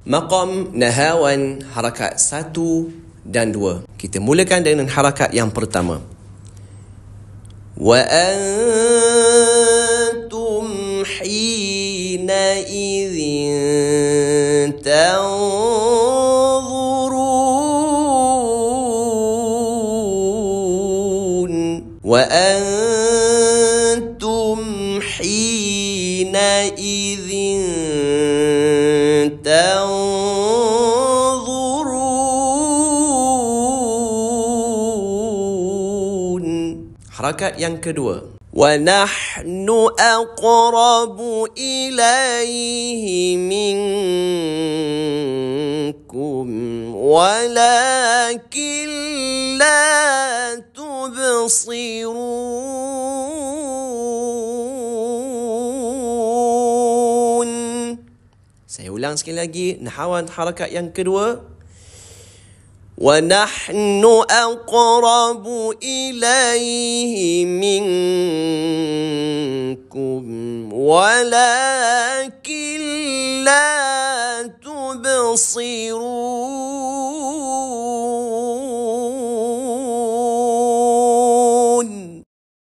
Maqam nahawan harakat 1 dan 2. Kita mulakan dengan harakat yang pertama. Wa antum hina idzin tanzurun. Wa antum hina idzin tanzurun. Harakat yang kedua. Wa nahnu aqrabu ilaihi minkum walakin la tubsirun. Saya ulang sekali lagi nahawan harakat yang kedua. Wa nahnu aqrabu ilaihi minkum walakin la tubsirun.